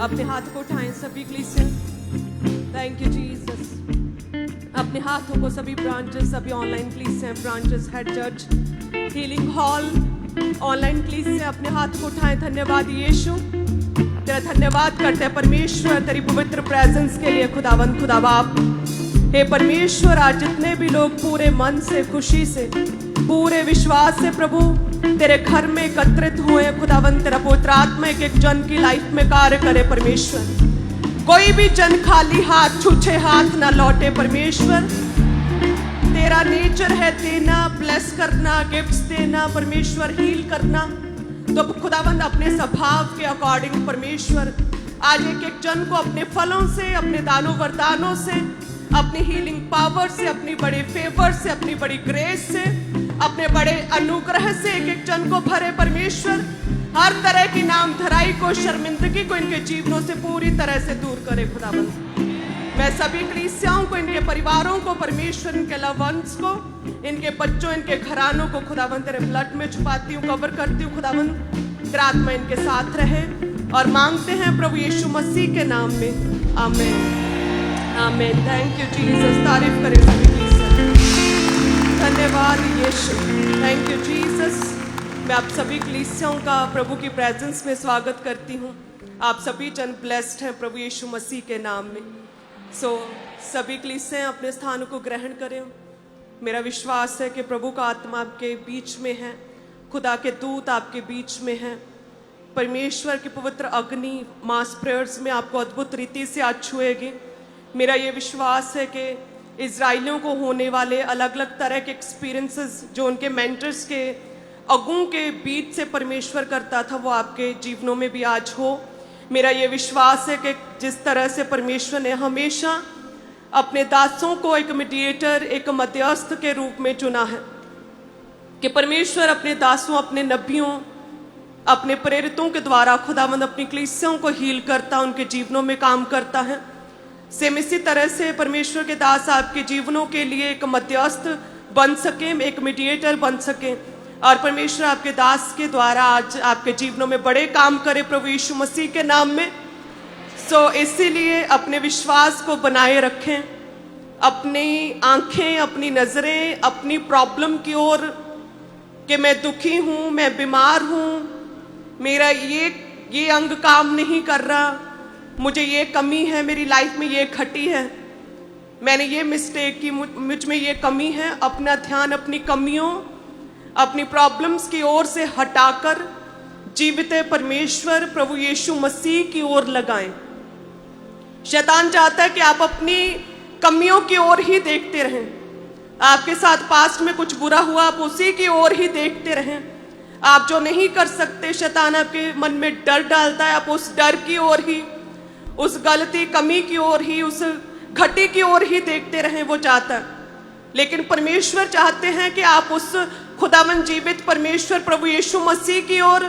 अपने हाथ को उठाएं सभी कलीसिया। Thank you Jesus. अपने हाथों को सभी ब्रांचेस, सभी ऑनलाइन कलीसिया branches, head church, healing hall, online कलीसिया, अपने हाथ को उठाएं। धन्यवाद यीशु, तेरा धन्यवाद करते हैं परमेश्वर तेरी पवित्र प्रेजेंस के लिए। खुदावंद खुदा बाप, हे परमेश्वर, आज जितने भी लोग पूरे मन से, खुशी से, पूरे विश्वास से प्रभु तेरे घर में एकत्रित हुए, खुदावंद तेरा पवित्र आत्मा एक एक जन की लाइफ में कार्य करे परमेश्वर। कोई भी जन खाली हाथ, छूछे हाथ ना लौटे परमेश्वर। तेरा नेचर है देना, ब्लेस करना, गिफ्ट्स देना परमेश्वर, हील करना। तो खुदावंद अपने स्वभाव के अकॉर्डिंग परमेश्वर आज एक एक जन को अपने फलों से, अपने दानों वरदानों से, अपनी हीलिंग पावर से, अपनी बड़े फेवर से, अपनी बड़ी ग्रेस से, अपने बड़े अनुग्रह से एक एक जन को भरे परमेश्वर। हर तरह की नाम धराई को, शर्मिंदगी को इनके जीवनों से पूरी तरह से दूर करे खुदावंद। मैं सभी कलीसियाओं को, इनके परिवारों को परमेश्वर, इनके लव वंस को, इनके बच्चों, इनके घरानों को खुदावंद तेरे ब्लड में छुपाती हूँ, कवर करती हूँ खुदावंद। तेरा आत्मा इनके साथ रहे और मांगते हैं प्रभु यीशु मसीह के नाम में, आमीन आमीन। Thank you Jesus. तारीफ करें सभी कलीसिया। धन्यवाद यीशु, थैंक यू जीसस। मैं आप सभी कलीसियाओं का प्रभु की प्रेजेंस में स्वागत करती हूँ। आप सभी जन ब्लेस्ड हैं प्रभु यीशु मसीह के नाम में। सभी कलीसियाएं अपने स्थानों को ग्रहण करें। मेरा विश्वास है कि प्रभु का आत्मा आपके बीच में है, खुदा के दूत आपके बीच में है। परमेश्वर की पवित्र अग्नि मास प्रेयर्स में आपको अद्भुत रीति से आज छुएगी। मेरा ये विश्वास है कि इजराइलियों को होने वाले अलग अलग तरह के एक्सपीरियंसेस जो उनके मेंटर्स के, अगुओं के बीच से परमेश्वर करता था, वो आपके जीवनों में भी आज हो। मेरा ये विश्वास है कि जिस तरह से परमेश्वर ने हमेशा अपने दासों को एक मीडिएटर, एक मध्यस्थ के रूप में चुना है, कि परमेश्वर अपने दासों, अपने नबियों, अपने प्रेरितों के द्वारा खुदावंद अपनी कलीसियाओं को हील करता, उनके जीवनों में काम करता है। सेम इसी तरह से परमेश्वर के दास आपके जीवनों के लिए एक मध्यस्थ बन सके, एक मीडिएटर बन सके, और परमेश्वर आपके दास के द्वारा आज आपके जीवनों में बड़े काम करे प्रभु यीशु मसीह के नाम में। इसीलिए अपने विश्वास को बनाए रखें, अपनी आंखें, अपनी नजरें अपनी प्रॉब्लम की ओर, कि मैं दुखी हूं, मैं बीमार हूं, मेरा ये अंग काम नहीं कर रहा, मुझे ये कमी है, मेरी लाइफ में ये घटी है, मैंने ये मिस्टेक की, मुझ में ये कमी है। अपना ध्यान अपनी कमियों, अपनी प्रॉब्लम्स की ओर से हटाकर जीवित परमेश्वर प्रभु यीशु मसीह की ओर लगाएं। शैतान चाहता है कि आप अपनी कमियों की ओर ही देखते रहें। आपके साथ पास्ट में कुछ बुरा हुआ, आप उसी की ओर ही देखते रहें। आप जो नहीं कर सकते, शैतान आपके मन में डर डालता है, आप उस डर की ओर ही, उस गलती, कमी की ओर ही, उस घटी की ओर ही देखते रहें, वो चाहता है। लेकिन परमेश्वर चाहते हैं कि आप उस खुदावंद जीवित परमेश्वर प्रभु यीशु मसीह की ओर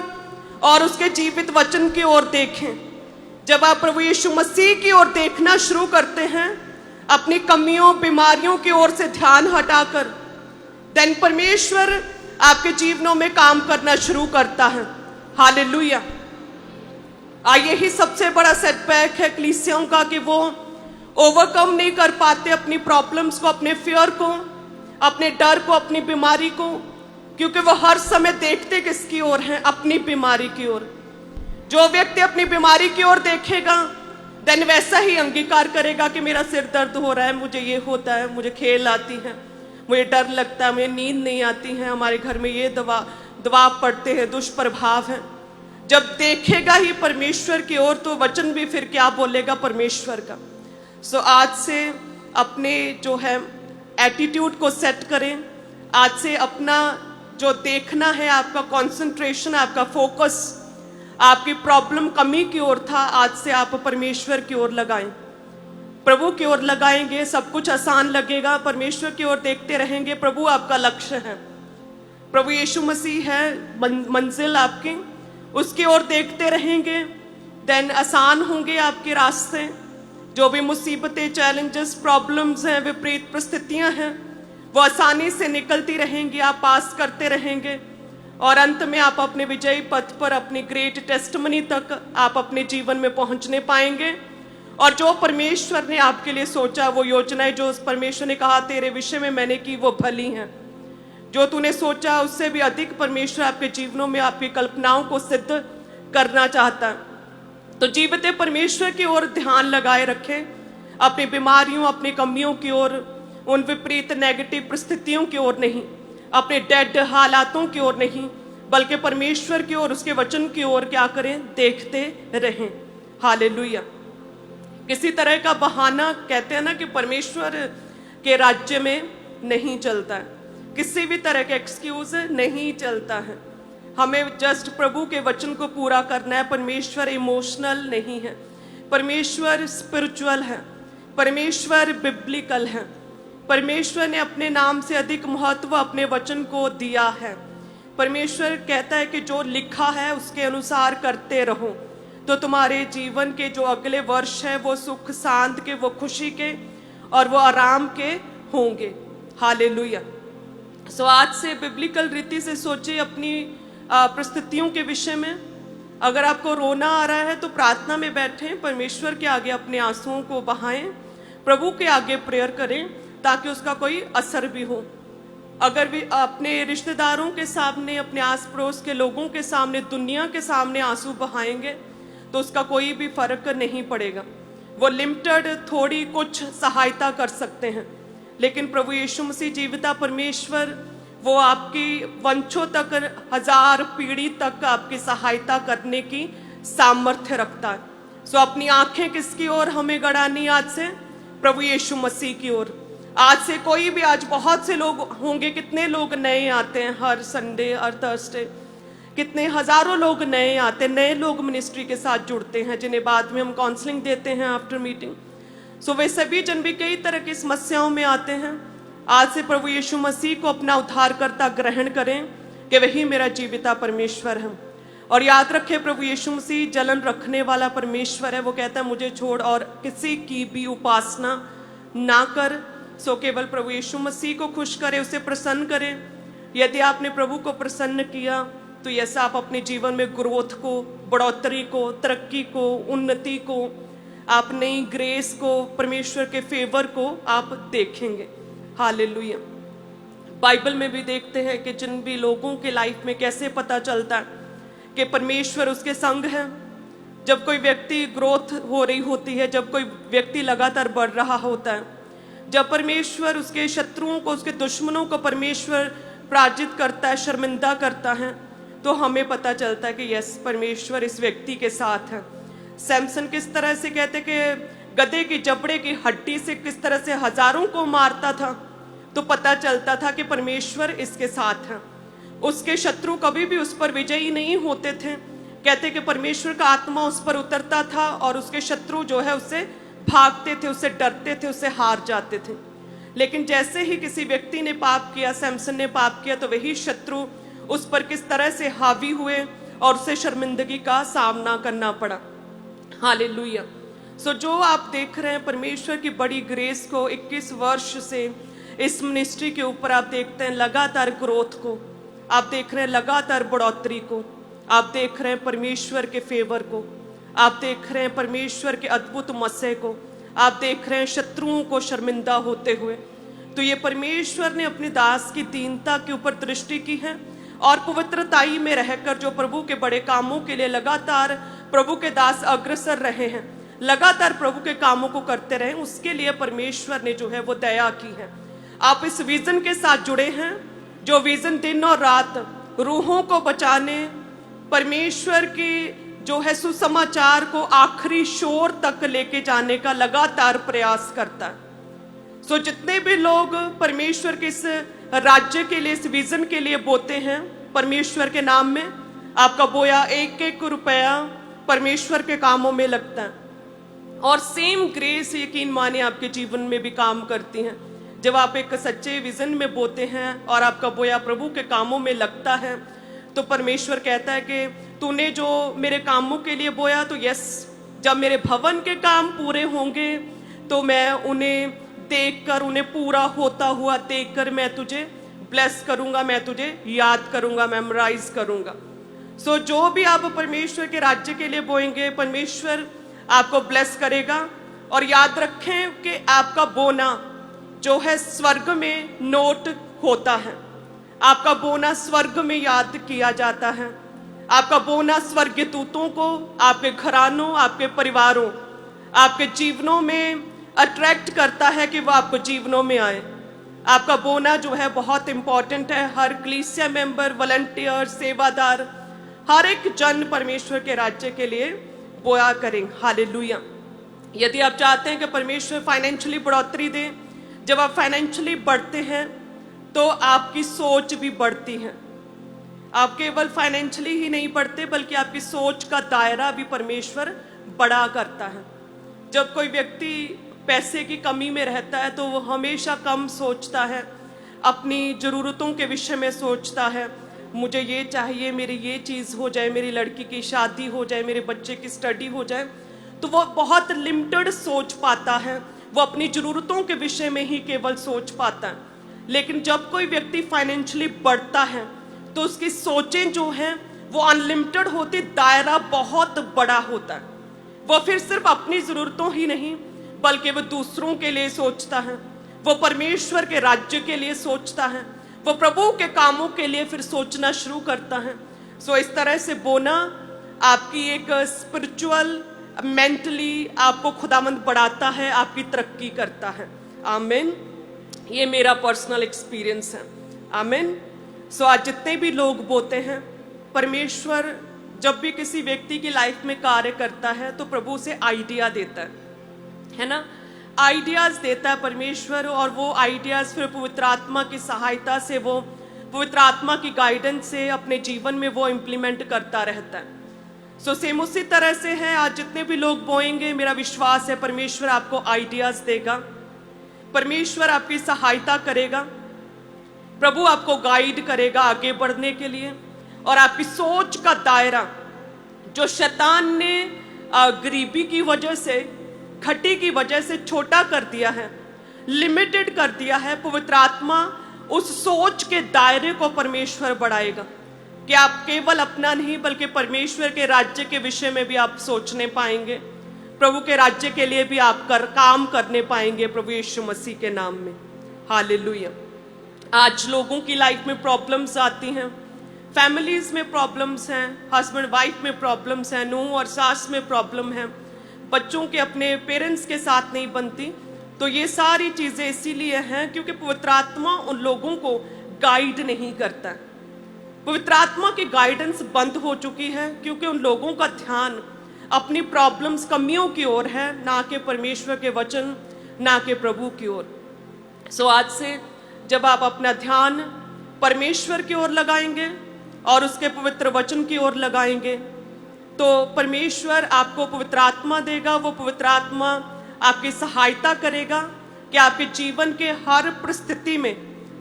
और उसके जीवित वचन की ओर देखें। जब आप प्रभु यीशु मसीह की ओर देखना शुरू करते हैं, अपनी कमियों, बीमारियों की ओर से ध्यान हटाकर, देन परमेश्वर आपके जीवनों में काम करना शुरू करता है। हालेलुया। यही सबसे बड़ा सेटबैक है कलीसियाओं का, कि वो ओवरकम नहीं कर पाते अपनी प्रॉब्लम्स को, अपने फियर को, अपने डर को, अपनी बीमारी को, क्योंकि वो हर समय देखते किसकी ओर हैं? अपनी बीमारी की ओर। जो व्यक्ति अपनी बीमारी की ओर देखेगा, देन वैसा ही अंगीकार करेगा कि मेरा सिर दर्द हो रहा है, मुझे ये होता है, मुझे खेल आती है, मुझे डर लगता है, मुझे नींद नहीं आती है, हमारे घर में ये दबाव पड़ते हैं, दुष्प्रभाव है। जब देखेगा ही परमेश्वर की ओर, तो वचन भी फिर क्या बोलेगा परमेश्वर का। आज से अपने जो है एटीट्यूड को सेट करें। आज से अपना जो देखना है, आपका कंसंट्रेशन, आपका फोकस आपकी प्रॉब्लम, कमी की ओर था, आज से आप परमेश्वर की ओर लगाएं, प्रभु की ओर लगाएंगे, सब कुछ आसान लगेगा। परमेश्वर की ओर देखते रहेंगे, प्रभु आपका लक्ष्य है, प्रभु यीशु मसीह है मंजिल आपकी, उसकी ओर देखते रहेंगे, देन आसान होंगे आपके रास्ते। जो भी मुसीबतें, चैलेंजेस, प्रॉब्लम्स हैं, विपरीत परिस्थितियां हैं, वो आसानी से निकलती रहेंगी, आप पास करते रहेंगे। और अंत में आप अपने विजयी पथ पर अपनी ग्रेट टेस्टमनी तक आप अपने जीवन में पहुंचने पाएंगे। और जो परमेश्वर ने आपके लिए सोचा, वो योजनाएं जो उस परमेश्वर ने कहा तेरे विषय में मैंने की, वो भली हैं। जो तूने सोचा उससे भी अधिक परमेश्वर आपके जीवनों में आपकी कल्पनाओं को सिद्ध करना चाहता है। तो जीवते परमेश्वर की ओर ध्यान लगाए रखें, अपनी बीमारियों, अपनी कमियों की ओर, उन विपरीत नेगेटिव परिस्थितियों की ओर नहीं, अपने डेड हालातों की ओर नहीं, बल्कि परमेश्वर की ओर, उसके वचन की ओर क्या करें, देखते रहें। हालेलुया। किसी तरह का बहाना, कहते हैं ना कि परमेश्वर के राज्य में नहीं चलता है, किसी भी तरह का एक्सक्यूज नहीं चलता है। हमें जस्ट प्रभु के वचन को पूरा करना है। परमेश्वर इमोशनल नहीं है, परमेश्वर स्पिरिचुअल है, परमेश्वर बिब्लिकल है। परमेश्वर ने अपने नाम से अधिक महत्व अपने वचन को दिया है। परमेश्वर कहता है कि जो लिखा है उसके अनुसार करते रहो, तो तुम्हारे जीवन के जो अगले वर्ष हैं वो सुख शांति के, वो खुशी के और वो आराम के होंगे। हालेलुया। सो आज से बिब्लिकल रीति से सोचिए अपनी परिस्थितियों के विषय में। अगर आपको रोना आ रहा है तो प्रार्थना में बैठें, परमेश्वर के आगे अपने आंसुओं को बहाएं, प्रभु के आगे प्रेयर करें ताकि उसका कोई असर भी हो। अगर भी अपने रिश्तेदारों के सामने, अपने आस पड़ोस के लोगों के सामने, दुनिया के सामने आंसू बहाएंगे तो उसका कोई भी फर्क नहीं पड़ेगा। वो लिमिटेड थोड़ी कुछ सहायता कर सकते हैं, लेकिन प्रभु यीशु मसीह जीविता परमेश्वर, वो आपकी वंशों तक, 1000 पीढ़ी तक आपकी सहायता करने की सामर्थ्य रखता है। सो अपनी आंखें किसकी ओर हमें गड़ानी आज से? प्रभु यीशु मसीह की ओर। आज से कोई भी, आज बहुत से लोग होंगे, कितने लोग नए आते हैं हर संडे और थर्सडे, कितने हजारों लोग नए आते हैं, नए लोग मिनिस्ट्री के साथ जुड़ते हैं, जिन्हें बाद में हम काउंसलिंग देते हैं आफ्टर मीटिंग। सो वे सभी जन भी कई तरह की समस्याओं में आते हैं। आज से प्रभु यीशु मसीह को अपना उद्धारकर्ता ग्रहण करें कि वही मेरा जीविता परमेश्वर है। और याद रखें, प्रभु यीशु मसीह जलन रखने वाला परमेश्वर है। वो कहता है मुझे छोड़ और किसी की भी उपासना ना कर। सो केवल प्रभु यीशु मसीह को खुश करे, उसे प्रसन्न करें। यदि आपने प्रभु को प्रसन्न किया तो ऐसा आप अपने जीवन में ग्रोथ को, बढ़ोतरी को, तरक्की को, उन्नति को, आप नई ग्रेस को, परमेश्वर के फेवर को आप देखेंगे। हालेलुया। बाइबल में भी देखते हैं कि जिन भी लोगों के लाइफ में कैसे पता चलता है कि परमेश्वर उसके संग है। जब कोई व्यक्ति ग्रोथ हो रही होती है, जब कोई व्यक्ति लगातार बढ़ रहा होता है, जब परमेश्वर उसके शत्रुओं को, उसके दुश्मनों को परमेश्वर पराजित करता है, शर्मिंदा करता है, तो हमें पता चलता है कि यस, परमेश्वर इस व्यक्ति के साथ है। सैमसन किस तरह से, कहते कि गधे की जबड़े की हड्डी से किस तरह से हजारों को मारता था, तो पता चलता था कि परमेश्वर इसके साथ है। उसके शत्रु कभी भी उस पर विजयी नहीं होते थे। कहते कि परमेश्वर का आत्मा उस पर उतरता था और उसके शत्रु जो है उससे भागते थे, उससे डरते थे, उससे हार जाते थे। लेकिन जैसे ही किसी व्यक्ति ने पाप किया, सैमसन ने पाप किया, तो वही शत्रु उस पर किस तरह से हावी हुए और उसे शर्मिंदगी का सामना करना पड़ा। हालेलुया। सो जो आप देख रहे हैं परमेश्वर की बड़ी ग्रेस को, 21 वर्ष से इस मिनिस्ट्री के ऊपर आप देखते हैं लगातार ग्रोथ को, आप देख रहे हैं लगातार बढ़ोतरी को, आप देख रहे हैं परमेश्वर के फेवर को, आप देख रहे हैं परमेश्वर के अद्भुत मस्से को, आप देख रहे हैं शत्रुओं को शर्मिंदा होते हुए। तो ये परमेश्वर ने अपने दास की दीनता के ऊपर दृष्टि की है और पवित्रताई में रहकर जो प्रभु के बड़े कामों के लिए लगातार प्रभु के दास अग्रसर रहे हैं, लगातार प्रभु के कामों को करते रहे, उसके लिए परमेश्वर ने जो है वो दया की है। आप इस विजन के साथ जुड़े हैं, जो विजन दिन और रात रूहों को बचाने, परमेश्वर की जो है सुसमाचार को आखिरी शोर तक लेके जाने का लगातार प्रयास करता है। सो जितने भी लोग परमेश्वर के इस राज्य के लिए, इस विजन के लिए बोते हैं परमेश्वर के नाम में, आपका बोया 1-1 रुपया परमेश्वर के कामों में लगता है। और सेम ग्रेस यकीन माने आपके जीवन में भी काम करती हैं। जब आप एक सच्चे विजन में बोते हैं और आपका बोया प्रभु के कामों में लगता है, तो परमेश्वर कहता है कि तूने जो मेरे कामों के लिए बोया, तो यस, जब मेरे भवन के काम पूरे होंगे तो मैं उन्हें देखकर, उन्हें पूरा होता हुआ देखकर मैं तुझे ब्लेस करूंगा, मैं तुझे याद करूंगा, मेमोराइज करूंगा। सो जो भी आप परमेश्वर के राज्य के लिए बोएंगे, परमेश्वर आपको ब्लेस करेगा। और याद रखें कि आपका बोना जो है स्वर्ग में नोट होता है, आपका बोना स्वर्ग में याद किया जाता है, आपका बोना स्वर्गीय दूतों को आपके घरानों, आपके परिवारों, आपके जीवनों में अट्रैक्ट करता है कि वो आपको जीवनों में आए। आपका बोना जो है बहुत इंपॉर्टेंट है। हर कलीसिया मेंबर, वॉलंटियर, सेवादार, हर एक जन परमेश्वर के राज्य के लिए बोया करें। हालेलुया। यदि आप चाहते हैं कि परमेश्वर फाइनेंशियली बढ़ोतरी दे, जब आप फाइनेंशियली बढ़ते हैं तो आपकी सोच भी बढ़ती है। आप केवल फाइनेंशियली ही नहीं बढ़ते, बल्कि आपकी सोच का दायरा भी परमेश्वर बड़ा करता है। जब कोई व्यक्ति पैसे की कमी में रहता है तो वो हमेशा कम सोचता है, अपनी ज़रूरतों के विषय में सोचता है, मुझे ये चाहिए, मेरी ये चीज़ हो जाए, मेरी लड़की की शादी हो जाए, मेरे बच्चे की स्टडी हो जाए। तो वो बहुत लिमिटेड सोच पाता है, वो अपनी ज़रूरतों के विषय में ही केवल सोच पाता है। लेकिन जब कोई व्यक्ति फाइनेंशियली बढ़ता है तो उसकी सोचें जो हैं वो अनलिमिटेड होती, दायरा बहुत बड़ा होता है। वो फिर सिर्फ अपनी ज़रूरतों ही नहीं बल्कि वो दूसरों के लिए सोचता है, वो परमेश्वर के राज्य के लिए सोचता है, वो प्रभु के कामों के लिए फिर सोचना शुरू करता है। सो इस तरह से बोना आपकी एक स्पिरिचुअल, मेंटली आपको खुदावंद बढ़ाता है, आपकी तरक्की करता है। आमीन। ये मेरा पर्सनल एक्सपीरियंस है। आमीन। सो आज जितने भी लोग बोते हैं, परमेश्वर जब भी किसी व्यक्ति की लाइफ में कार्य करता है तो प्रभु से आइडिया देता है ना, आइडियाज देता है परमेश्वर। और वो आइडियाज फिर पवित्र आत्मा की सहायता से, वो पवित्र आत्मा की गाइडेंस से अपने जीवन में वो इम्प्लीमेंट करता रहता है। सो सेम उसी तरह से है, आज जितने भी लोग बोएंगे, मेरा विश्वास है परमेश्वर आपको आइडियाज देगा, परमेश्वर आपकी सहायता करेगा, प्रभु आपको गाइड करेगा आगे बढ़ने के लिए। और आपकी सोच का दायरा जो शैतान ने गरीबी की वजह से, घटी की वजह से छोटा कर दिया है, लिमिटेड कर दिया है, पवित्र आत्मा उस सोच के दायरे को परमेश्वर बढ़ाएगा कि आप केवल अपना नहीं बल्कि परमेश्वर के राज्य के विषय में भी आप सोचने पाएंगे, प्रभु के राज्य के लिए भी आप काम करने पाएंगे प्रभु यीशु मसीह के नाम में। हालेलुया। आज लोगों की लाइफ में प्रॉब्लम्स आती हैं, फैमिलीज में प्रॉब्लम्स हैं, हस्बैंड वाइफ में प्रॉब्लम्स हैं, नूह और सास में प्रॉब्लम है, बच्चों के अपने पेरेंट्स के साथ नहीं बनती। तो ये सारी चीज़ें इसीलिए हैं क्योंकि पवित्र आत्मा उन लोगों को गाइड नहीं करता। पवित्र आत्मा की गाइडेंस बंद हो चुकी है क्योंकि उन लोगों का ध्यान अपनी प्रॉब्लम्स, कमियों की ओर है, ना कि परमेश्वर के वचन, ना कि प्रभु की ओर। सो आज से जब आप अपना ध्यान परमेश्वर की ओर लगाएंगे और उसके पवित्र वचन की ओर लगाएंगे तो परमेश्वर आपको पवित्र आत्मा देगा। वो पवित्र आत्मा आपकी सहायता करेगा कि आपके जीवन के हर परिस्थिति में,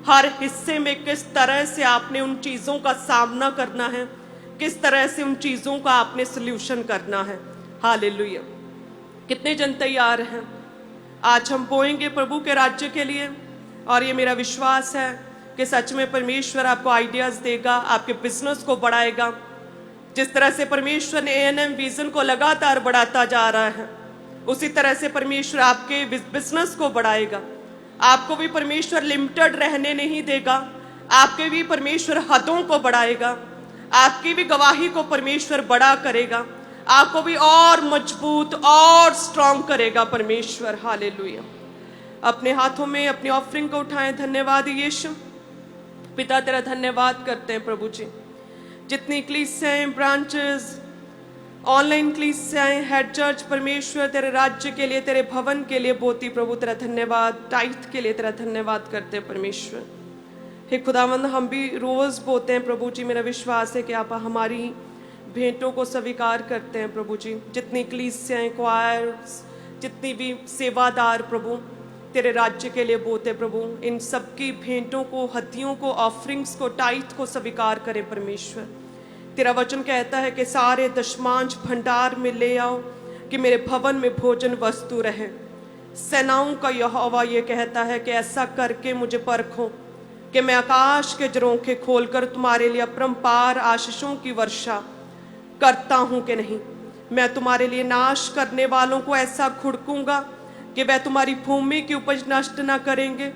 हर हिस्से में किस तरह से आपने उन चीज़ों का सामना करना है, किस तरह से उन चीज़ों का आपने सल्यूशन करना है। हालेलुया। कितने जन तैयार हैं? आज हम बोएंगे प्रभु के राज्य के लिए और ये मेरा विश्वास है कि सच में परमेश्वर आपको आइडियाज़ देगा, आपके बिजनेस को बढ़ाएगा। जिस तरह से परमेश्वर ने A&M विजन को लगातार बढ़ाता जा रहा है, उसी तरह से परमेश्वर आपके बिजनेस को बढ़ाएगा। आपको भी परमेश्वर लिमिटेड रहने नहीं देगा, आपके भी परमेश्वर हदों को बढ़ाएगा, आपकी भी गवाही को परमेश्वर बड़ा करेगा, आपको भी और मजबूत और स्ट्रांग करेगा परमेश्वर। हालेलुया। अपने हाथों में अपनी ऑफरिंग को उठाएं। धन्यवाद यीशु। पिता तेरा धन्यवाद करते हैं प्रभु जी, जितनी कलीसियाएं, ब्रांचेस, ऑनलाइन कलीसियाएं, हेड चर्च, परमेश्वर तेरे राज्य के लिए, तेरे भवन के लिए बोती प्रभु तेरा धन्यवाद, टाइथ के लिए तेरा धन्यवाद करते हैं परमेश्वर। हे खुदावंद, हम भी रोज़ बोते हैं प्रभु जी। मेरा विश्वास है कि आप हमारी भेंटों को स्वीकार करते हैं प्रभु जी। जितनी कलीसियाएं, क्वायर्स, जितनी भी सेवादार प्रभु तेरे राज्य के लिए बोते प्रभु, इन सबकी भेंटों को, हदियों को, ऑफरिंग्स को, टाइथ को स्वीकार करें परमेश्वर। तेरा वचन कहता है कि सारे दशमांश भंडार में ले आओ कि मेरे भवन में भोजन वस्तु रहे। सेनाओं का यहोवा ये कहता है कि ऐसा करके मुझे परखो कि मैं आकाश के झरोखे खोलकर तुम्हारे लिए अपरंपार आशीषों की वर्षा करता हूं कि नहीं। मैं तुम्हारे लिए नाश करने वालों को ऐसा खुड़कूंगा कि वह तुम्हारी भूमि की उपज नष्ट ना करेंगे,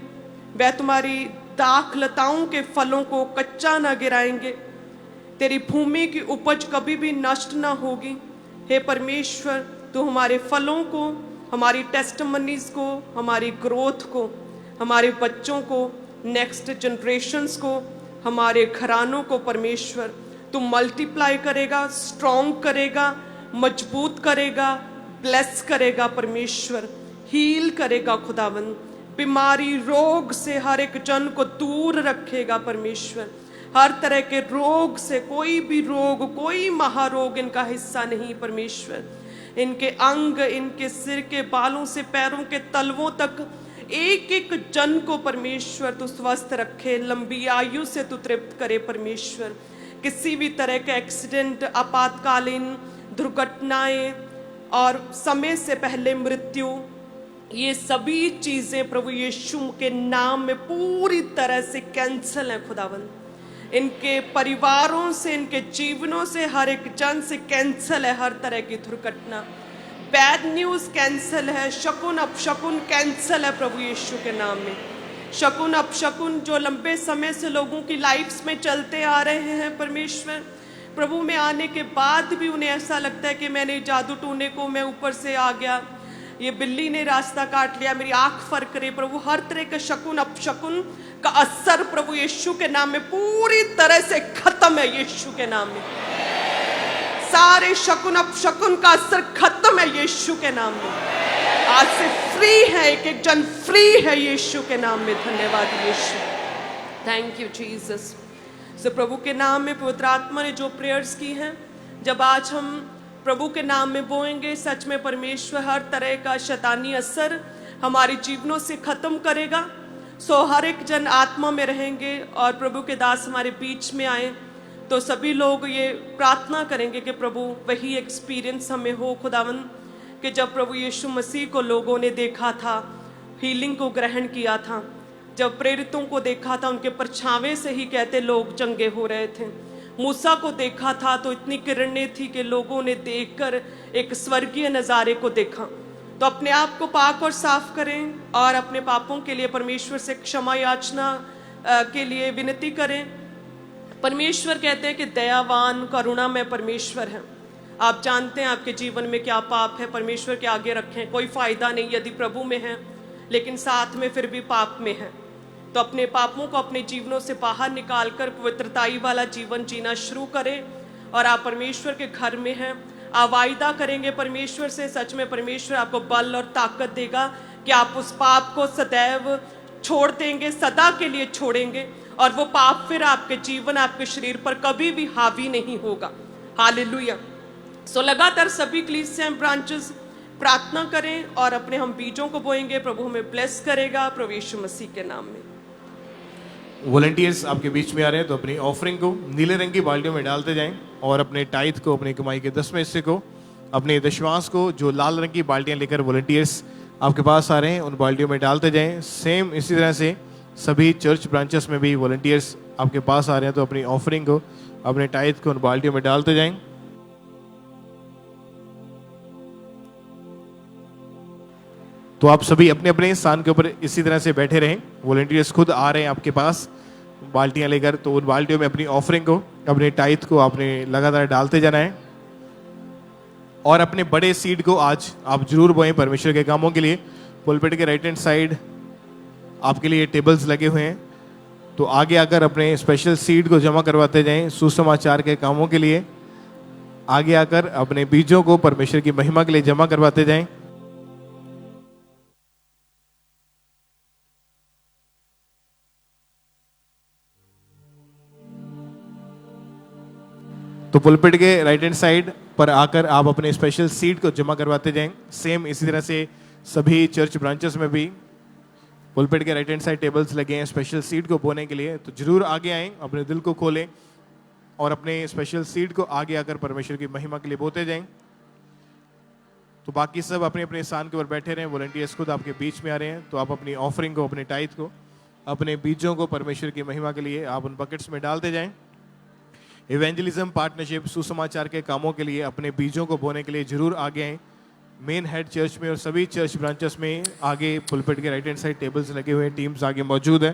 वह तुम्हारी दाख लताओं के फलों को कच्चा ना गिराएंगे, तेरी भूमि की उपज कभी भी नष्ट ना होगी। हे परमेश्वर, तू हमारे फलों को, हमारी टेस्टमनीज को, हमारी ग्रोथ को, हमारे बच्चों को, नेक्स्ट जनरेशन्स को, हमारे घरानों को परमेश्वर तू मल्टीप्लाई करेगा, स्ट्रॉन्ग करेगा, मजबूत करेगा, ब्लेस करेगा परमेश्वर, हील करेगा खुदावन, बीमारी रोग से हर एक जन को दूर रखेगा परमेश्वर। हर तरह के रोग से, कोई भी रोग, कोई महारोग इनका हिस्सा नहीं परमेश्वर। इनके अंग, इनके सिर के बालों से पैरों के तलवों तक एक एक जन को परमेश्वर तू स्वस्थ रखे, लंबी आयु से तू तृप्त करे परमेश्वर। किसी भी तरह के एक्सीडेंट, आपातकालीन दुर्घटनाएं और समय से पहले मृत्यु, ये सभी चीजें प्रभु यीशु के नाम में पूरी तरह से कैंसल है खुदावन। इनके परिवारों से, इनके जीवनों से, हर एक जन से कैंसल है हर तरह की दुर्घटना। बैड न्यूज कैंसल है, शकुन अपशकुन कैंसल है प्रभु यीशु के नाम में। शकुन अपशकुन जो लंबे समय से लोगों की लाइफ्स में चलते आ रहे हैं परमेश्वर, प्रभु में आने के बाद भी उन्हें ऐसा लगता है कि मैंने जादू टूने को, मैं ऊपर से आ गया, ये बिल्ली ने रास्ता काट लिया, मेरी आंख फर्क रही। प्रभु हर तरह का शकुन अपशकुन का असर प्रभु यीशु के नाम में पूरी तरह से खत्म है यीशु के नाम में। सारे शकुन अपशकुन का असर खत्म है यीशु के नाम में। आज से फ्री है, एक एक जन फ्री है यीशु के नाम में। धन्यवाद यीशु, थैंक यू जीसस। सो प्रभु के नाम में पवित्र आत्मा ने जो प्रेयर्स की हैं, जब आज हम प्रभु के नाम में बोएंगे, सच में परमेश्वर हर तरह का शैतानी असर हमारे जीवनों से खत्म करेगा। सो हर एक जन आत्मा में रहेंगे और प्रभु के दास हमारे बीच में आए तो सभी लोग ये प्रार्थना करेंगे कि प्रभु वही एक्सपीरियंस हमें हो खुदावन, कि जब प्रभु यीशु मसीह को लोगों ने देखा था, हीलिंग को ग्रहण किया था, जब प्रेरितों को देखा था, उनके परछावे से ही कहते लोग चंगे हो रहे थे। मूसा को देखा था तो इतनी किरणें थी कि लोगों ने देखकर एक स्वर्गीय नज़ारे को देखा। तो अपने आप को पाक और साफ करें और अपने पापों के लिए परमेश्वर से क्षमा याचना के लिए विनती करें। परमेश्वर कहते हैं कि दयावान करुणामय परमेश्वर है। आप जानते हैं आपके जीवन में क्या पाप है, परमेश्वर के आगे रखें, कोई फायदा नहीं यदि प्रभु में है लेकिन साथ में फिर भी पाप में है। तो अपने पापों को अपने जीवनों से बाहर निकालकर पवित्रताई वाला जीवन जीना शुरू करें। और आप परमेश्वर के घर में हैं, आप वायदा करेंगे परमेश्वर से, सच में परमेश्वर आपको बल और ताकत देगा कि आप उस पाप को सदैव छोड़ देंगे, सदा के लिए छोड़ेंगे, और वो पाप फिर आपके जीवन, आपके शरीर पर कभी भी हावी नहीं होगा। हालेलुया। सो लगातार सभी कलीसिया ब्रांचेस प्रार्थना करें और अपने हम बीजों को बोएंगे। प्रभु हमें ब्लेस करेगा प्रभु यीशु मसीह के नाम में। वॉलंटियर्स आपके बीच में आ रहे हैं तो अपनी ऑफरिंग को नीले रंग की बाल्टियों में डालते जाएं और अपने टाइथ को, अपनी कमाई के 10वें हिस्से को, अपने दशमांश को जो लाल रंग की बाल्टियां लेकर वॉलंटियर्स आपके पास आ रहे हैं उन बाल्टियों में डालते जाएं। सेम इसी तरह से सभी चर्च ब्रांचेस में भी वॉलंटियर्स आपके पास आ रहे हैं तो अपनी ऑफरिंग को, अपने टाइथ को उन बाल्टियों में डालते जाएं। तो आप सभी अपने अपने स्थान के ऊपर इसी तरह से बैठे रहें। वॉलंटियर्स खुद आ रहे हैं आपके पास बाल्टियां लेकर, तो उन बाल्टियों में अपनी ऑफरिंग को, अपने टाइथ को आपने लगातार डालते जाना है। और अपने बड़े सीड को आज आप जरूर बोएं परमेश्वर के कामों के लिए। पुलपिट के राइट हैंड साइड आपके लिए टेबल्स लगे हुए हैं, तो आगे आकर अपने स्पेशल सीड को जमा करवाते जाएं सुसमाचार के कामों के लिए। आगे आकर अपने बीजों को परमेश्वर की महिमा के लिए जमा करवाते जाएं। तो पुलपिट के राइट हैंड साइड पर आकर आप अपने स्पेशल सीट को जमा करवाते जाएं। सेम इसी तरह से सभी चर्च ब्रांचेस में भी पुलपिट के राइट हैंड साइड टेबल्स लगे हैं स्पेशल सीट को बोने के लिए। तो जरूर आगे आएं, अपने दिल को खोलें और अपने स्पेशल सीट को आगे आकर परमेश्वर की महिमा के लिए बोते जाएं। तो बाकी सब अपने अपने स्थान के ऊपर बैठे रहें। वॉलंटियर्स खुद आपके बीच में आ रहे हैं, तो आप अपनी ऑफरिंग को, अपने टाइथ को अपने बीजों को परमेश्वर की महिमा के लिए आप उन बकेट्स में डालते जाएं। इवेंजलिज्म, पार्टनरशिप, सुसमाचार के कामों के लिए अपने बीजों को बोने के लिए जरूर आगे आएं। मेन हेड चर्च में और सभी चर्च ब्रांचेस में आगे पुलपिट के राइट हैंड साइड टेबल्स लगे हुए हैं, टीम्स आगे मौजूद है।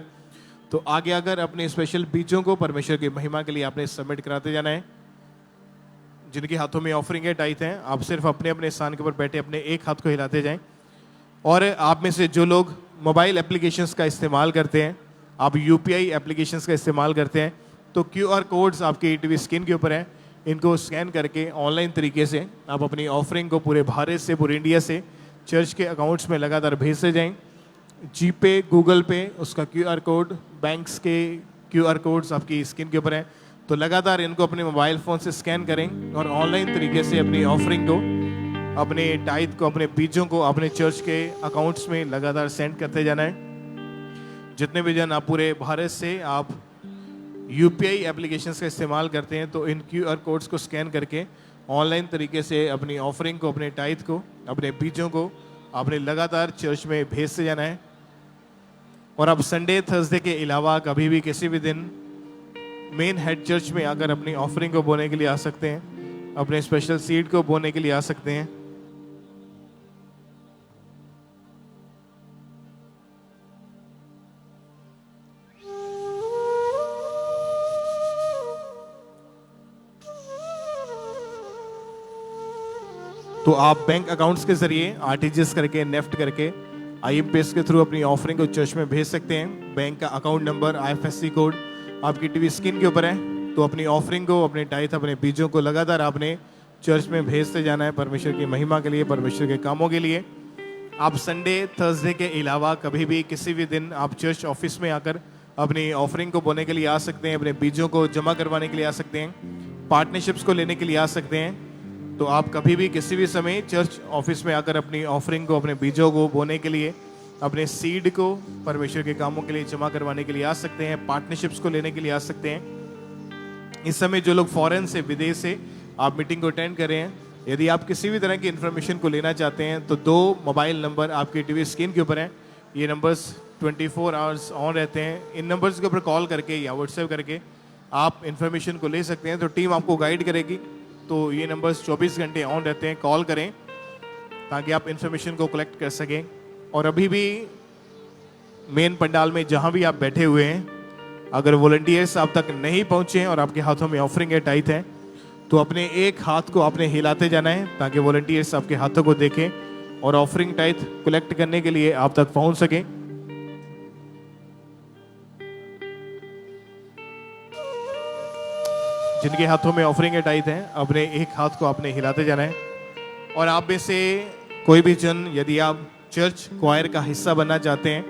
तो आगे आकर अपने स्पेशल बीजों को परमेश्वर की महिमा के लिए आपने सबमिट कराते जाना है। जिनके हाथों में ऑफरिंग है, टाइथ है, आप सिर्फ अपने अपने स्थान के ऊपर बैठे अपने एक हाथ को हिलाते जाएं। और आप में से जो लोग मोबाइल एप्लीकेशंस का इस्तेमाल करते हैं, आप यूपीआई एप्लीकेशंस का इस्तेमाल करते हैं, तो क्यूआर कोड्स आपकी टीवी स्क्रीन के ऊपर हैं, इनको स्कैन करके ऑनलाइन तरीके से आप अपनी ऑफरिंग को पूरे भारत से, पूरे इंडिया से चर्च के अकाउंट्स में लगातार भेजते जाएं। जीपे, गूगल पे, उसका क्यूआर कोड, बैंक्स के क्यूआर कोड्स आपकी स्क्रीन के ऊपर हैं, तो लगातार इनको अपने मोबाइल फ़ोन से स्कैन करें और ऑनलाइन तरीके से अपनी ऑफरिंग को, अपने टाइथ को, अपने बीजों को अपने चर्च के अकाउंट्स में लगातार सेंड करते जाना है। जितने भी जन आप पूरे भारत से आप यूपीआई एप्लीकेशंस का इस्तेमाल करते हैं, तो इन क्यूआर कोड्स को स्कैन करके ऑनलाइन तरीके से अपनी ऑफरिंग को, अपने टाइथ को, अपने बीजों को आपने लगातार चर्च में भेजते जाना है। और आप संडे, थर्सडे के अलावा कभी भी किसी भी दिन मेन हेड चर्च में आकर अपनी ऑफरिंग को बोने के लिए आ सकते हैं, अपने स्पेशल सीड को बोने के लिए आ सकते हैं। तो आप बैंक अकाउंट्स के जरिए आरटीजीएस करके, नेफ्ट करके, आईएमपीएस के थ्रू अपनी ऑफरिंग को चर्च में भेज सकते हैं। बैंक का अकाउंट नंबर, आईएफएससी कोड आपकी टीवी स्क्रीन के ऊपर है। तो अपनी ऑफरिंग को, अपने टाइथ, अपने बीजों को लगातार आपने चर्च में भेजते जाना है परमेश्वर की महिमा के लिए, परमेश्वर के कामों के लिए। आप संडे, थर्सडे के अलावा कभी भी किसी भी दिन आप चर्च ऑफिस में आकर अपनी ऑफरिंग को बोने के लिए आ सकते हैं, अपने बीजों को जमा करवाने के लिए आ सकते हैं, पार्टनरशिप्स को लेने के लिए आ सकते हैं। तो आप कभी भी किसी भी समय चर्च ऑफिस में आकर अपनी ऑफरिंग को, अपने बीजों को बोने के लिए, अपने सीड को परमेश्वर के कामों के लिए जमा करवाने के लिए आ सकते हैं, पार्टनरशिप्स को लेने के लिए आ सकते हैं। इस समय जो लोग फॉरेन से, विदेश से आप मीटिंग को अटेंड कर रहे हैं, यदि आप किसी भी तरह की इन्फॉर्मेशन को लेना चाहते हैं, तो 2 मोबाइल नंबर आपकी टीवी स्क्रीन के ऊपर हैं। ये नंबर्स 24 आवर्स ऑन रहते हैं। इन नंबर्स के ऊपर कॉल करके या व्हाट्सएप करके आप इन्फॉर्मेशन को ले सकते हैं। तो टीम आपको गाइड करेगी। तो ये नंबर्स 24 घंटे ऑन रहते हैं, कॉल करें ताकि आप इन्फॉर्मेशन को कलेक्ट कर सकें। और अभी भी मेन पंडाल में जहां भी आप बैठे हुए हैं, अगर वॉलंटियर्स आप तक नहीं पहुंचे हैं और आपके हाथों में ऑफरिंग है, टाइथ है, तो अपने एक हाथ को आपने हिलाते जाना है ताकि वॉलंटियर्स आपके हाथों को देखें और ऑफरिंग टाइथ कलेक्ट करने के लिए आप तक पहुंच सकें। जिनके हाथों में ऑफरिंग है, टाइथ है, अपने एक हाथ को आपने हिलाते जाना है। और आप में से कोई भी जन, यदि आप चर्च क्वायर का हिस्सा बनना चाहते हैं,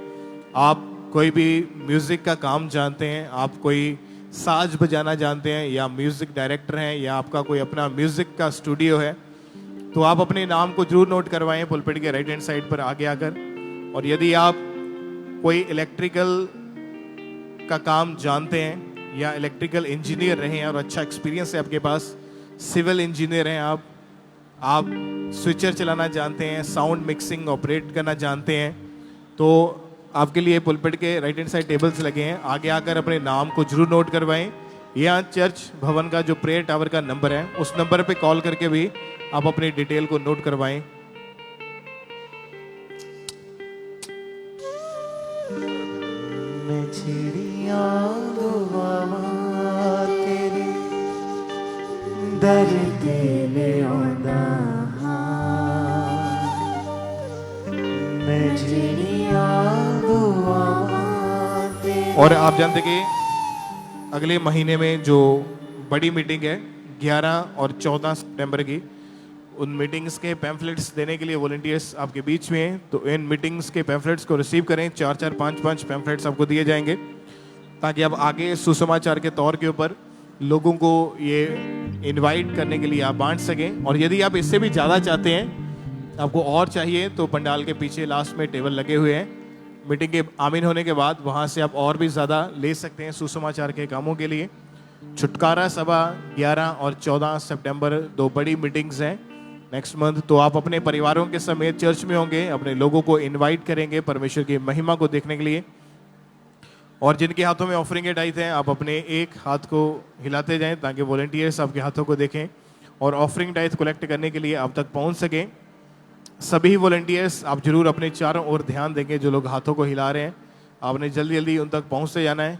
आप कोई भी म्यूजिक का काम जानते हैं, आप कोई साज बजाना जानते हैं, या म्यूजिक डायरेक्टर हैं, या आपका कोई अपना म्यूजिक का स्टूडियो है, तो आप अपने नाम को जरूर नोट करवाएं पुलपिट के राइट हैंड साइड पर आगे आकर। और यदि आप कोई इलेक्ट्रिकल का काम जानते हैं या इलेक्ट्रिकल इंजीनियर रहे हैं और अच्छा एक्सपीरियंस है आपके पास, सिविल इंजीनियर हैं आप स्विचर चलाना जानते हैं, साउंड मिक्सिंग ऑपरेट करना जानते हैं, तो आपके लिए पुलपिट के राइट हैंड साइड टेबल्स लगे हैं। आगे आकर अपने नाम को जरूर नोट करवाएं, या चर्च भवन का जो प्रेयर टावर का नंबर है, उस नंबर पे कॉल करके भी आप अपनी डिटेल को नोट करवाएं। मैं चिड़िया दुआवा तेरे दर ते ले आंदा हां। मैं चिड़िया दुआवा तेरे। और आप जानते कि अगले महीने में जो बड़ी मीटिंग है 11 और 14 सितंबर की, उन मीटिंग्स के पैम्फलेट्स देने के लिए वॉलंटियर्स आपके बीच में हैं। तो इन मीटिंग्स के पैम्फलेट्स को रिसीव करें। 4-4, 5-5 पैम्फलेट्स आपको दिए जाएंगे ताकि आप आगे सुसमाचार के तौर के ऊपर लोगों को ये इनवाइट करने के लिए आप बांट सकें। और यदि आप इससे भी ज़्यादा चाहते हैं, आपको और चाहिए, तो पंडाल के पीछे लास्ट में टेबल लगे हुए हैं। मीटिंग के आमीन होने के बाद वहाँ से आप और भी ज़्यादा ले सकते हैं सुसमाचार के कामों के लिए। छुटकारा सभा 11 और 14 सितंबर 2 बड़ी मीटिंग्स हैं नेक्स्ट मंथ। तो आप अपने परिवारों के समेत चर्च में होंगे, अपने लोगों को इनवाइट करेंगे परमेश्वर की महिमा को देखने के लिए। और जिनके हाथों में ऑफरिंग के टाइट हैं, आप अपने एक हाथ को हिलाते जाएं ताकि वॉलंटियर्स आपके हाथों को देखें और ऑफरिंग टाइट कलेक्ट करने के लिए आप तक पहुंच सकें। सभी वॉलंटियर्स आप जरूर अपने चारों ओर ध्यान देंगे। जो लोग हाथों को हिला रहे हैं, आपने जल्दी जल्दी उन तक पहुंचते जाना है,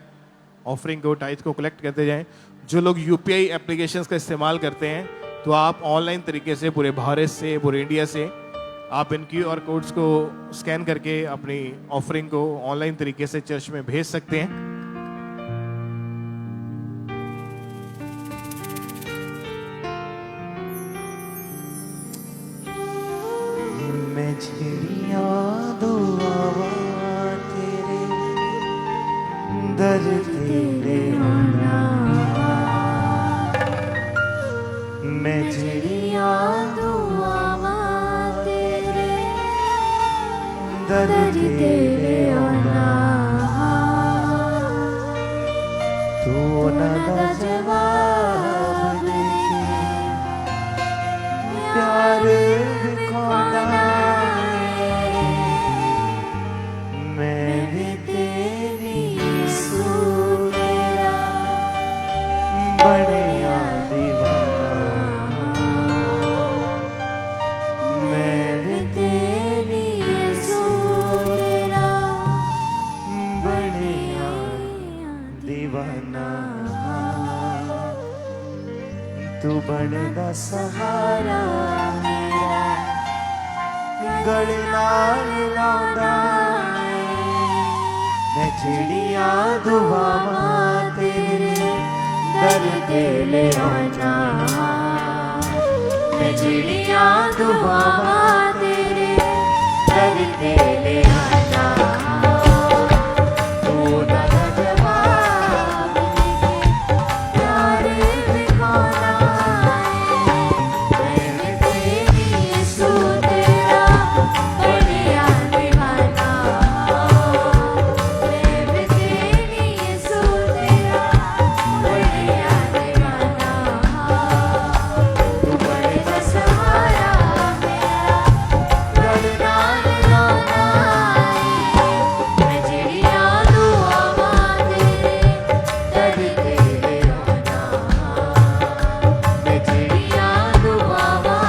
ऑफरिंग को टाइट को कलेक्ट करते जाएं। जो लोग यूपीआई एप्लीकेशंस का इस्तेमाल करते हैं, तो आप ऑनलाइन तरीके से पूरे भारत से, पूरे इंडिया से आप इन QR कोड्स को स्कैन करके अपनी ऑफरिंग को ऑनलाइन तरीके से चर्च में भेज सकते हैं। मैं चिड़िया दुआवा तेरे दर तेरे आना, मैं चिड़िया दुआवा तेरे दर तेरे आना, तू न जवाब देके प्यार दिखाना, मैं भी तेरी यीशु तेरा बड़ा दीवाना, मैं भी तेरी यीशु तेरा बड़ा दीवाना, तू बनदा सहारा मेरा गल नाल लाउंदा, मैं चिड़िया दुआवां तेरे दर ते ले आना, मैं चिड़िया दुआवां तेरे दर ते ले आना, तू ना जवाब देके प्यार दिखाना, मैं तेरी यीशु तेरा बड़ा दीवाना, मैं तेरी यीशु तेरा बड़ा दीवाना, तू बड़ा सहारा मेरा गल नाल लाना, मैं चिड़िया दुआवां तेरे दर ते ले आना, मैं चिड़िया दुआवां तेरे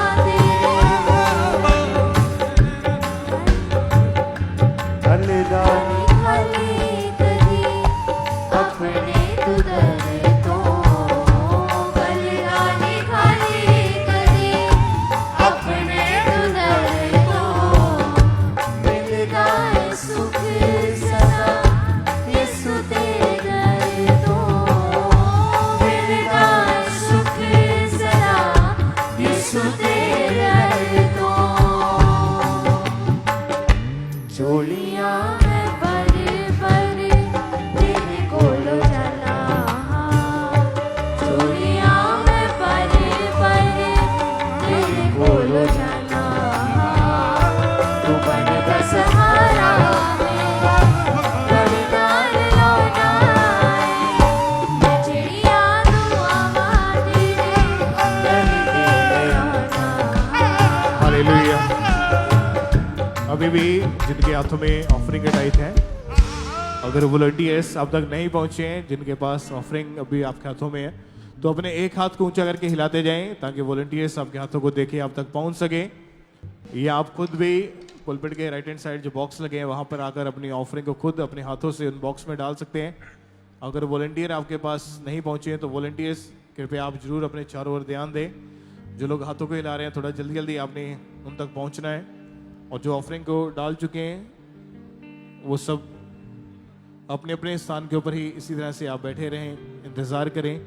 हलदानी खाली कदी अपने तुदर तो, हलदानी खाली कदी अपने तुदर तो, मिलदा है सुख सदा यीशु तेरे दर तो, मिलदा है सुख सदा यीशु तेरे दर तो, झोलियां मैं भर भर तेरे कोलों जाना, झोलियां मैं भर भर तेरे कोलों जाना, तू बनदा सहारा मेरा गल नाल लाना, मैं चिड़िया दुआवां तेरे दर ते ले आना। हालेलुया। अभी भी जिनके हाथों में ऑफरिंग के टाइट हैं, अगर वॉलंटियर्स आप तक नहीं पहुंचे हैं, जिनके पास ऑफरिंग अभी आपके हाथों में है, तो अपने एक हाथ को ऊंचा करके हिलाते जाएं ताकि वॉलंटियर्स आपके हाथों को देखे आप तक पहुंच सके। या आप खुद भी पुलपिट के राइट हैंड साइड जो बॉक्स लगे हैं वहां पर आकर अपनी ऑफरिंग को खुद अपने हाथों से उन बॉक्स में डाल सकते हैं। अगर वॉलंटियर आपके पास नहीं पहुंचे हैं, तो वॉलंटियर्स कृपया आप जरूर अपने चारों ओर ध्यान दें। जो लोग हाथों को हिला रहे हैं, थोड़ा जल्दी जल्दी आपने उन तक पहुंचना है। और जो ऑफरिंग को डाल चुके हैं, वो सब अपने अपने स्थान के ऊपर ही इसी तरह से आप बैठे रहें, इंतज़ार करें